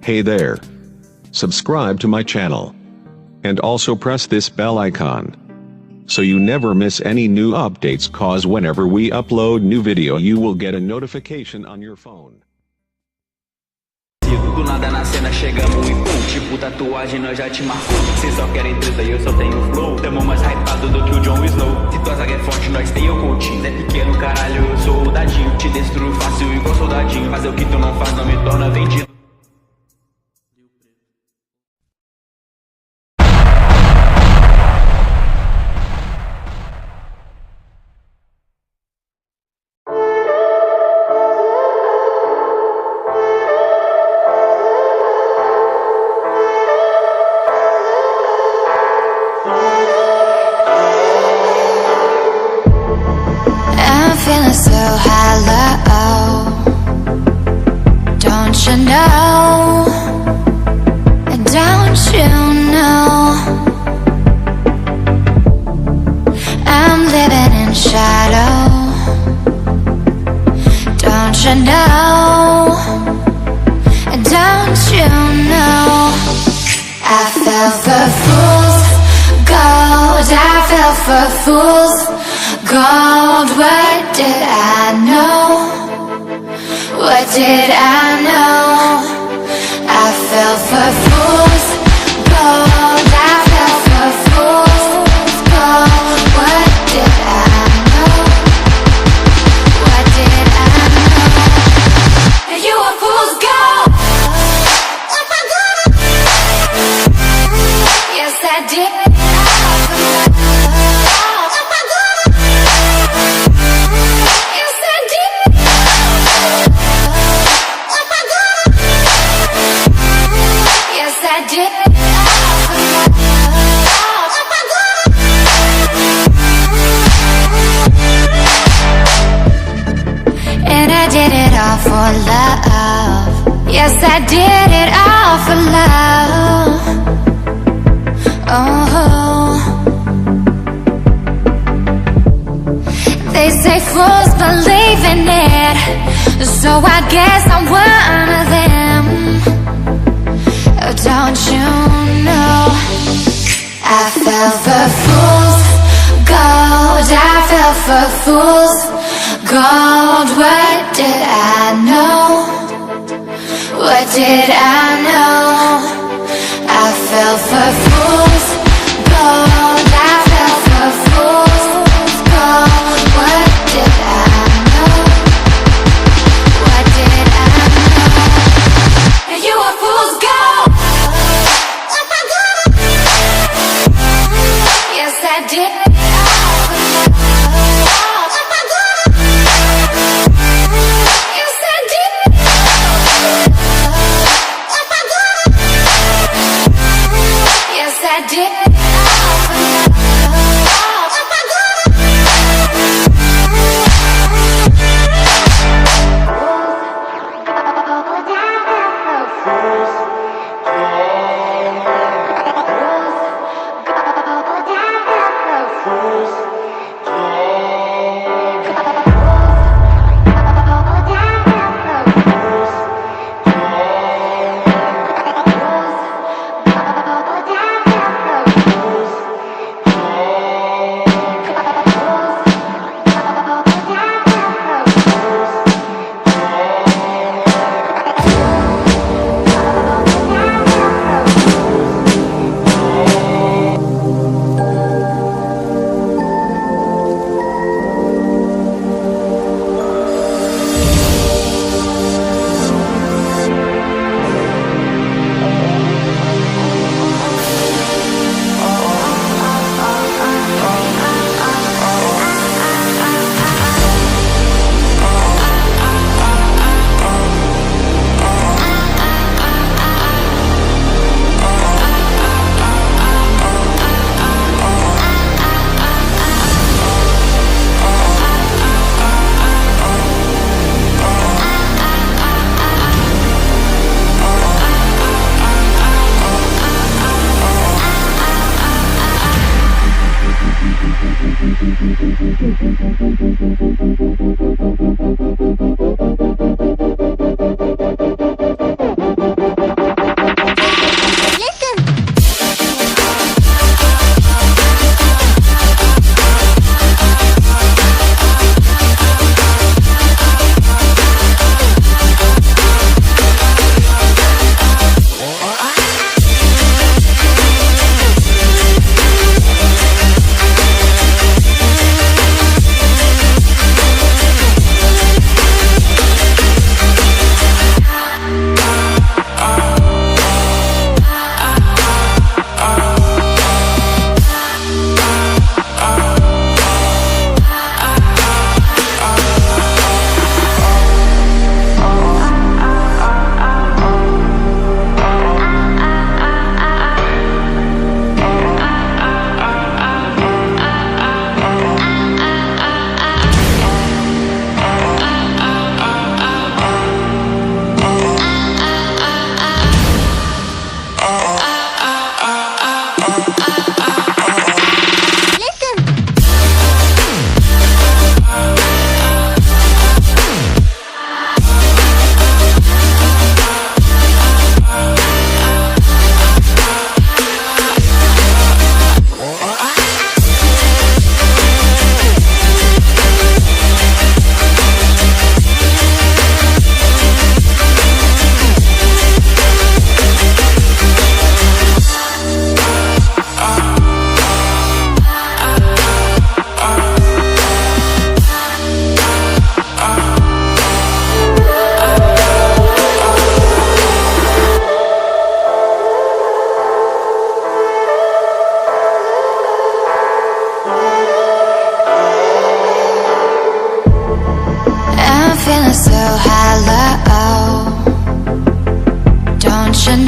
Hey there. Subscribe to my channel. And also press this bell icon, so you never miss any new updates, cause whenever we upload new video you will get a notification on your phone. Do nada na cena chegamos e pum, tipo tatuagem nós já te marcou. Cês só querem treta e eu só tenho flow. Tamo mais hypado do que o Jon Snow. Se tua zaga é forte nós tem o coaching. Zé pequeno caralho eu sou o dadinho. Te destruo fácil igual soldadinho. Fazer o que tu não faz não me torna vendido. Feeling so hollow, don't you know, don't you know, I'm living in shadow, don't you know, don't you know, I fell for fool's gold, I fell for fool's gold. What did I know? What did I know? I fell for fool's gold. I fell for fool's gold. What did I know? What did I know? You a fool's gold. Yes, I did. And I did it all for love. Yes, I did it all for love. Oh, they say fools believe in it, so I guess I'm one of them. Don't you know, I fell for fool's gold. I fell for fool's gold. What did I know? What did I know? I fell for fool's gold. I fell for fool's gold. What did I know? What did I know? You a fool's gold. Yes, I did. Yes, I did.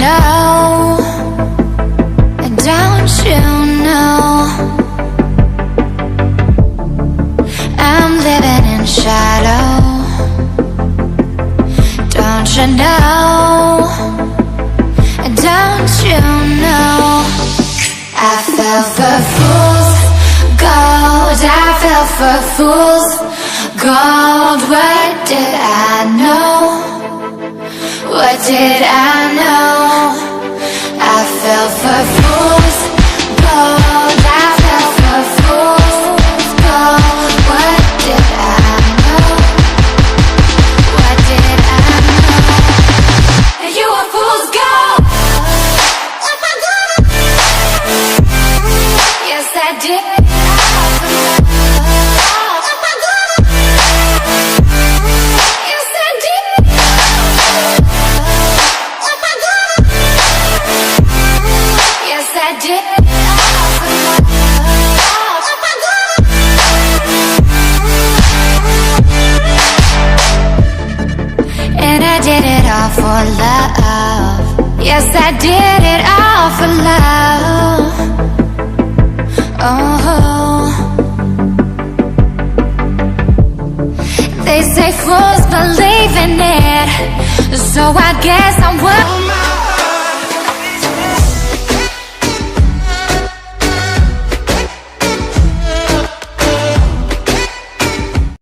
know? Don't you know? I'm living in shadow. Don't you know? Don't you know? I fell for fool's gold. I fell for fool's gold. What did I know? What did I know? I fell for fool's gold. I fell for fool's gold. What did I know? What did I know? You were fool's gold. Yes, I did. Yes, I did. Yes, I did. And I did it all for love. Yes, I did it all for love. Oh, they say fools believe in it, so I guess I'm one.